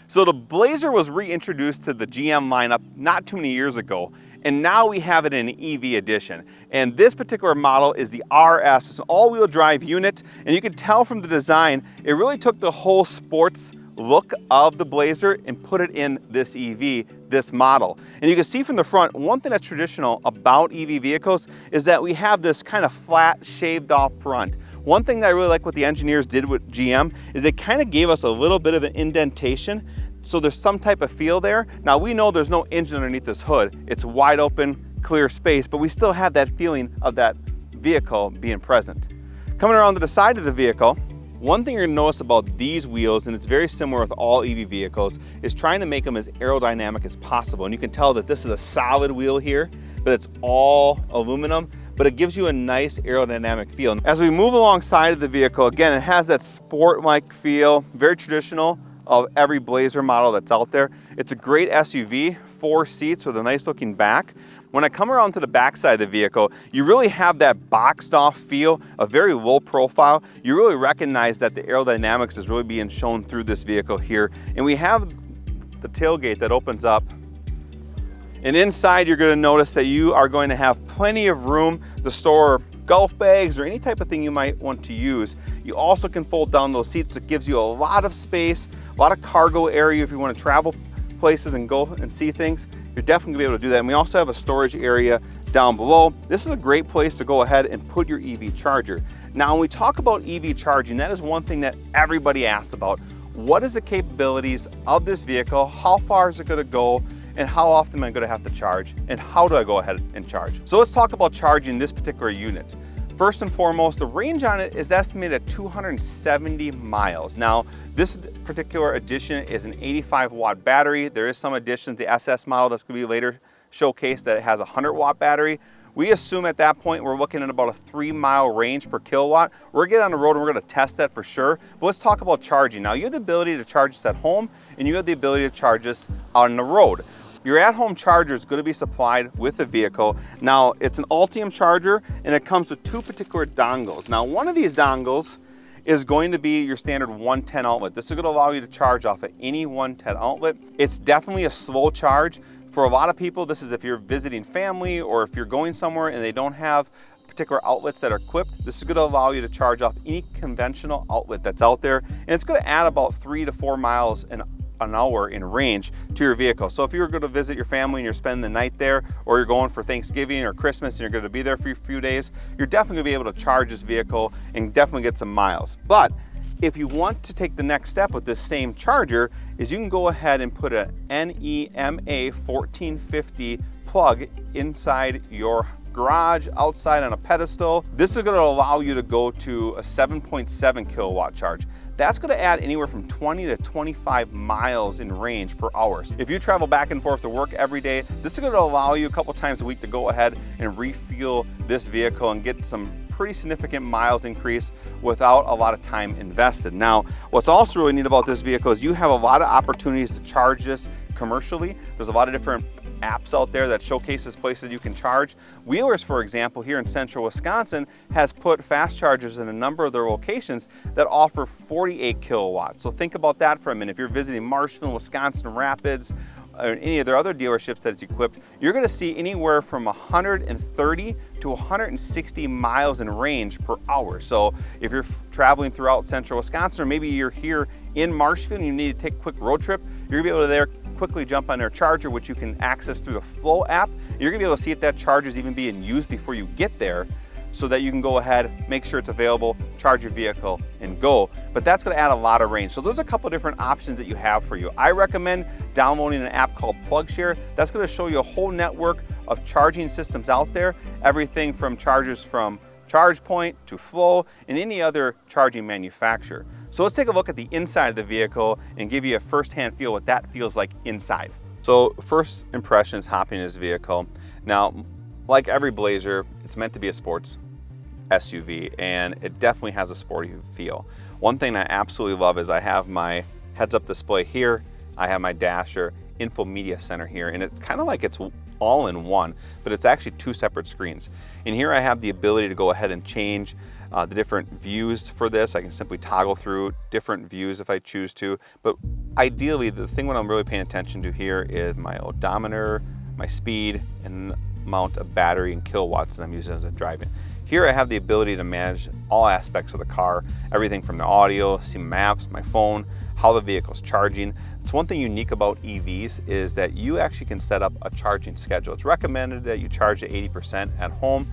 So the Blazer was reintroduced to the GM lineup not too many years ago, and now we have it in an EV edition. And this particular model is the RS. It's an all-wheel drive unit, and you can tell from the design, it really took the whole sports look of the Blazer and put it in this EV, this model. And you can see from the front, one thing that's traditional about EV vehicles is that we have this kind of flat, shaved off front. One thing that I really like what the engineers did with GM is they kind of gave us a little bit of an indentation, so there's some type of feel there. Now we know there's no engine underneath this hood. It's wide open, clear space, but we still have that feeling of that vehicle being present. Coming around to the side of the vehicle, one thing you're gonna notice about these wheels, and it's very similar with all EV vehicles, is trying to make them as aerodynamic as possible. And you can tell that this is a solid wheel here, but it's all aluminum, but it gives you a nice aerodynamic feel. As we move alongside of the vehicle, again, it has that sport-like feel, very traditional of every Blazer model that's out there. It's a great SUV, 4 seats with a nice looking back. When I come around to the back side of the vehicle, you really have that boxed off feel, a very low profile. You really recognize that the aerodynamics is really being shown through this vehicle here. And we have the tailgate that opens up. And inside you're gonna notice that you are going to have plenty of room to store golf bags or any type of thing you might want to use. You also can fold down those seats. It gives you a lot of space, a lot of cargo area if you want to travel places and go and see things. You're definitely gonna be able to do that. And we also have a storage area down below. This is a great place to go ahead and put your EV charger. Now, when we talk about EV charging, that is one thing that everybody asked about. What is the capabilities of this vehicle? How far is it gonna go? And how often am I gonna have to charge? And how do I go ahead and charge? So let's talk about charging this particular unit. First and foremost, the range on it is estimated at 270 miles. Now, this particular edition is an 85 watt battery. There is some additions, the SS model that's gonna be later showcased, that it has a 100 watt battery. We assume at that point we're looking at about a 3-mile range per kilowatt. We're gonna get on the road and we're gonna test that for sure. But let's talk about charging. Now, you have the ability to charge this at home and you have the ability to charge this out on the road. Your at-home charger is going to be supplied with the vehicle. Now, it's an Ultium charger and it comes with 2 particular dongles. Now, one of these dongles is going to be your standard 110 outlet. This is going to allow you to charge off of any 110 outlet. It's definitely a slow charge. For a lot of people, this is if you're visiting family or if you're going somewhere and they don't have particular outlets that are equipped, this is going to allow you to charge off any conventional outlet that's out there. And it's going to add about 3 to 4 miles an hour in range to your vehicle. So if you're going to visit your family and you're spending the night there, or you're going for Thanksgiving or Christmas and you're going to be there for a few days, you're definitely going to be able to charge this vehicle and definitely get some miles. But if you want to take the next step with this same charger, is you can go ahead and put a NEMA 1450 plug inside your garage, outside on a pedestal. This is going to allow you to go to a 7.7 kilowatt charge. That's going to add anywhere from 20 to 25 miles in range per hour. If you travel back and forth to work every day, this is going to allow you a couple times a week to go ahead and refuel this vehicle and get some pretty significant miles increase without a lot of time invested. Now, what's also really neat about this vehicle is you have a lot of opportunities to charge this commercially. There's a lot of different apps out there that showcases places you can charge. Wheelers, for example, here in central Wisconsin, has put fast chargers in a number of their locations that offer 48 kilowatts. So think about that for a minute. If you're visiting Marshfield, Wisconsin Rapids, or any of their other dealerships that's equipped, you're gonna see anywhere from 130 to 160 miles in range per hour. So if you're traveling throughout central Wisconsin, or maybe you're here in Marshfield and you need to take a quick road trip, you're gonna be able to there quickly jump on their charger, which you can access through the Flow app. You're gonna be able to see if that charger is even being used before you get there, so that you can go ahead, make sure it's available, charge your vehicle, and go. But that's gonna add a lot of range. So there's a couple different options that you have for you. I recommend downloading an app called PlugShare. That's gonna show you a whole network of charging systems out there, everything from chargers from ChargePoint to Flow and any other charging manufacturer. So let's take a look at the inside of the vehicle and give you a first-hand feel what that feels like inside. So first impressions hopping in this vehicle. Now, like every Blazer, it's meant to be a sports SUV, and it definitely has a sporty feel. One thing I absolutely love is I have my heads-up display here, I have my dasher, info media center here, and it's kind of like it's all in one, but it's actually 2 separate screens. And here I have the ability to go ahead and change the different views for this. I can simply toggle through different views if I choose to, but ideally the thing what I'm really paying attention to here is my odometer, my speed, and the amount of battery and kilowatts that I'm using as I'm driving. Here I have the ability to manage all aspects of the car, everything from the audio, see maps, my phone, how the vehicle's charging. It's one thing unique about EVs is that you actually can set up a charging schedule. It's recommended that you charge at 80% at home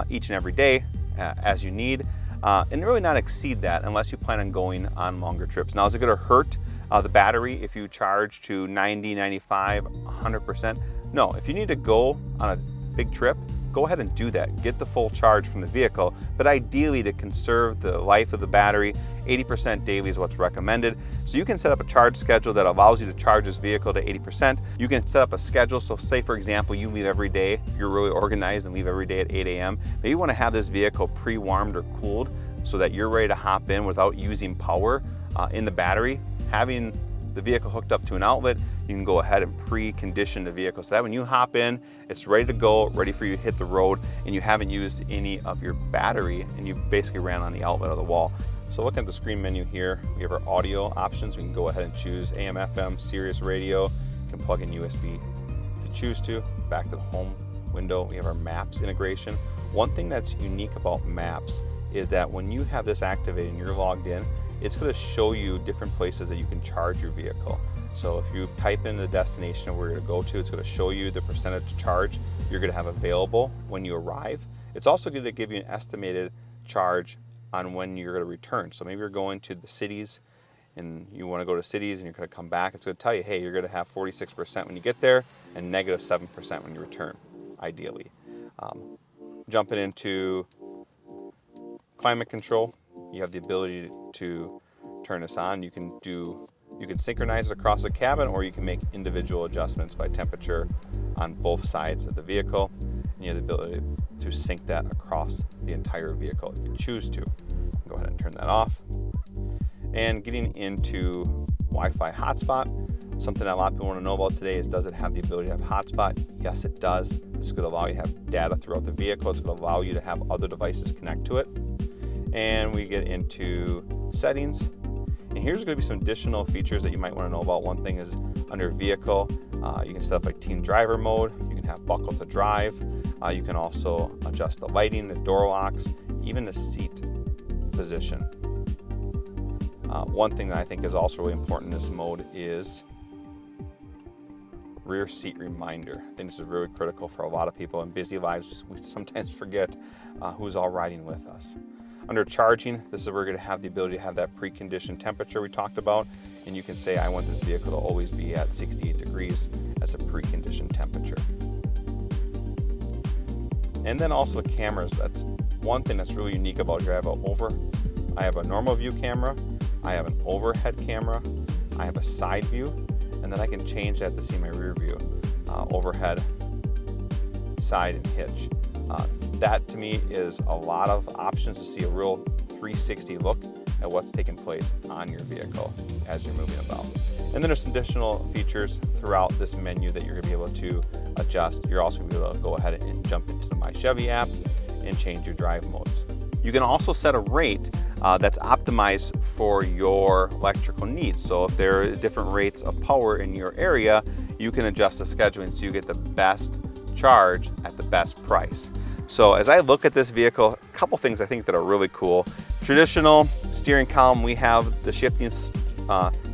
each and every day as you need, and really not exceed that unless you plan on going on longer trips. Now, is it going to hurt the battery if you charge to 90, 95, 100%? No, if you need to go on a big trip, go ahead and do that. Get the full charge from the vehicle, but ideally to conserve the life of the battery, 80% daily is what's recommended. So you can set up a charge schedule that allows you to charge this vehicle to 80%. You can set up a schedule, so say for example, you leave every day, you're really organized and leave every day at 8 a.m. Maybe you want to have this vehicle pre-warmed or cooled so that you're ready to hop in without using power in the battery. Having the vehicle hooked up to an outlet, you can go ahead and pre-condition the vehicle so that when you hop in, it's ready to go, ready for you to hit the road, and you haven't used any of your battery and you basically ran on the outlet of the wall. So looking at the screen menu here, we have our audio options. We can go ahead and choose AM, FM, Sirius radio. You can plug in USB if you choose to. Back to the home window, we have our maps integration. One thing that's unique about maps is that when you have this activated and you're logged in, it's going to show you different places that you can charge your vehicle. So if you type in the destination where you're going to go to, it's going to show you the percentage to charge you're going to have available when you arrive. It's also going to give you an estimated charge on when you're going to return. So maybe you're going to the cities and you want to go to cities and you're going to come back. It's going to tell you, hey, you're going to have 46% when you get there and negative 7% when you return, ideally. Jumping into climate control, you have the ability to turn this on. You can synchronize it across the cabin, or you can make individual adjustments by temperature on both sides of the vehicle. And you have the ability to sync that across the entire vehicle if you choose to. Go ahead and turn that off. And getting into Wi-Fi hotspot, something that a lot of people want to know about today is, does it have the ability to have hotspot? Yes, it does. This is going to allow you to have data throughout the vehicle. It's going to allow you to have other devices connect to it. And we get into settings. And here's going to be some additional features that you might want to know about. One thing is under vehicle, you can set up like teen driver mode. You can have buckle to drive. You can also adjust the lighting, the door locks, even the seat position. One thing that I think is also really important in this mode is rear seat reminder. I think this is really critical for a lot of people in busy lives. We sometimes forget who's all riding with us. Under charging, this is where we're going to have the ability to have that preconditioned temperature we talked about, and you can say I want this vehicle to always be at 68 degrees as a preconditioned temperature. And then also the cameras. That's one thing that's really unique about here. I have a normal view camera, I have an overhead camera, I have a side view, and then I can change that to see my rear view, overhead, side, and hitch. That to me is a lot of options to see a real 360 look at what's taking place on your vehicle as you're moving about. And then there's some additional features throughout this menu that you're going to be able to adjust. You're also going to be able to go ahead and jump into the My Chevy app and change your drive modes. You can also set a rate that's optimized for your electrical needs. So if there are different rates of power in your area, you can adjust the scheduling so you get the best charge at the best price. So as I look at this vehicle, a couple things I think that are really cool. Traditional steering column, we have the shifting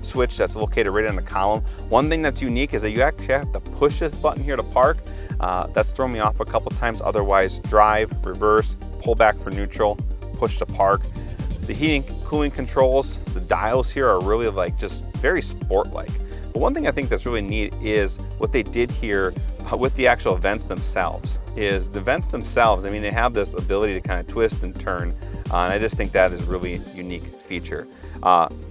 switch that's located right in the column. One thing that's unique is that you actually have to push this button here to park. That's thrown me off a couple times. Otherwise, drive, reverse, pull back for neutral, push to park. The heating, cooling controls, the dials here are really like just very sport-like. But one thing I think that's really neat is what they did here with the actual vents themselves. Is the vents themselves, I mean, they have this ability to kind of twist and turn, and I just think that is a really unique feature.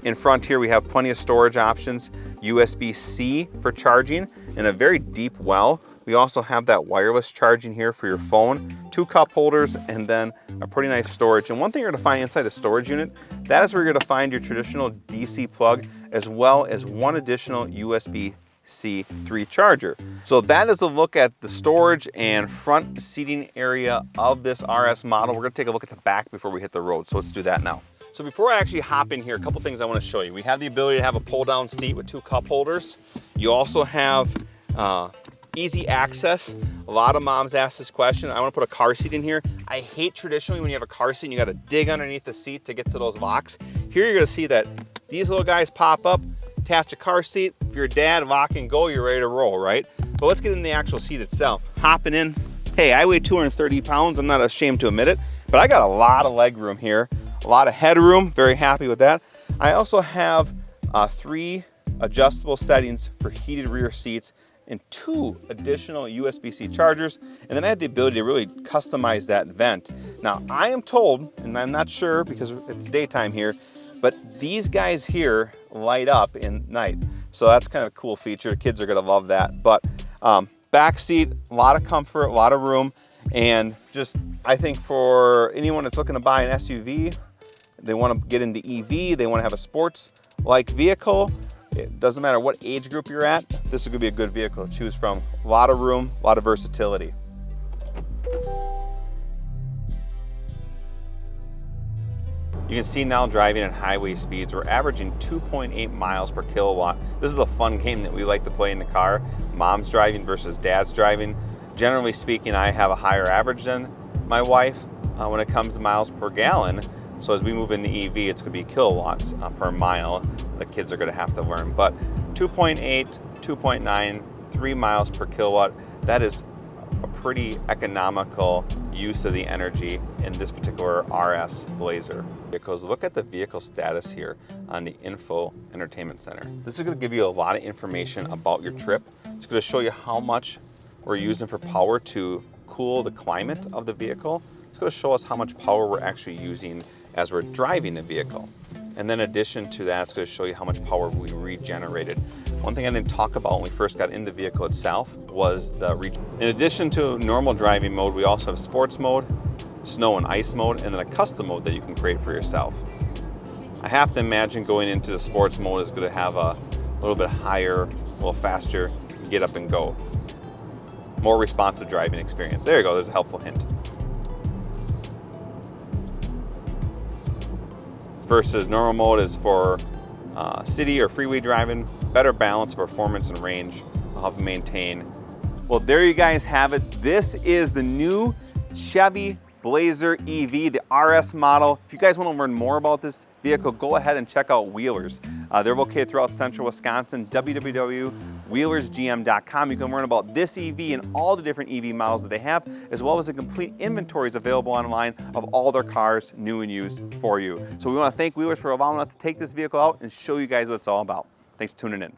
In front here, we have plenty of storage options, USB-C for charging, and a very deep well. We also have that wireless charging here for your phone, 2 cup holders, and then a pretty nice storage. And one thing you're gonna find inside the storage unit, that is where you're gonna find your traditional DC plug, as well as one additional USB C3 charger. So that is a look at the storage and front seating area of this RS model. We're gonna take a look at the back before we hit the road. So let's do that now. So before I actually hop in here, a couple things I want to show you. We have the ability to have a pull down seat with 2 cup holders. You also have easy access. A lot of moms ask this question. I want to put a car seat in here. I hate traditionally when you have a car seat and you got to dig underneath the seat to get to those locks. Here you're going to see that these little guys pop up, attach a car seat. If you're a dad, lock and go, you're ready to roll, right? But let's get in the actual seat itself. Hopping in. Hey, I weigh 230 pounds. I'm not ashamed to admit it, but I got a lot of leg room here. A lot of headroom, very happy with that. I also have 3 adjustable settings for heated rear seats and 2 additional USB-C chargers. And then I had the ability to really customize that vent. Now I am told, and I'm not sure because it's daytime here, but these guys here light up in night. So that's kind of a cool feature. Kids are gonna love that. But back seat, a lot of comfort, a lot of room. And just, I think for anyone that's looking to buy an SUV, they want to get into EV, they want to have a sports-like vehicle. It doesn't matter what age group you're at, this is going to be a good vehicle to choose from. A lot of room, a lot of versatility. You can see now driving at highway speeds, we're averaging 2.8 miles per kilowatt. This is a fun game that we like to play in the car. Mom's driving versus dad's driving. Generally speaking, I have a higher average than my wife when it comes to miles per gallon. So as we move into EV, it's going to be kilowatts per mile. The kids are going to have to learn. But 2.8, 2.9, 3 miles per kilowatt, that is a pretty economical use of the energy in this particular RS Blazer. Because look at the vehicle status here on the Info Entertainment Center. This is going to give you a lot of information about your trip. It's going to show you how much we're using for power to cool the climate of the vehicle. It's going to show us how much power we're actually using as we're driving the vehicle. And then in addition to that, it's going to show you how much power we regenerated. One thing I didn't talk about when we first got in the vehicle itself was in addition to normal driving mode, we also have sports mode, snow and ice mode, and then a custom mode that you can create for yourself. I have to imagine going into the sports mode is going to have a little bit higher, a little faster get up and go. More responsive driving experience. There you go, there's a helpful hint. Versus normal mode is for city or freeway driving, better balance, performance, and range. I'll help you maintain. Well, there you guys have it. This is the new Chevy Blazer EV, the RS model. If you guys want to learn more about this vehicle, go ahead and check out Wheelers. They're located throughout central Wisconsin, www.wheelersgm.com. You can learn about this EV and all the different EV models that they have, as well as the complete inventories available online of all their cars, new and used, for you. So we want to thank Wheelers for allowing us to take this vehicle out and show you guys what it's all about. Thanks for tuning in.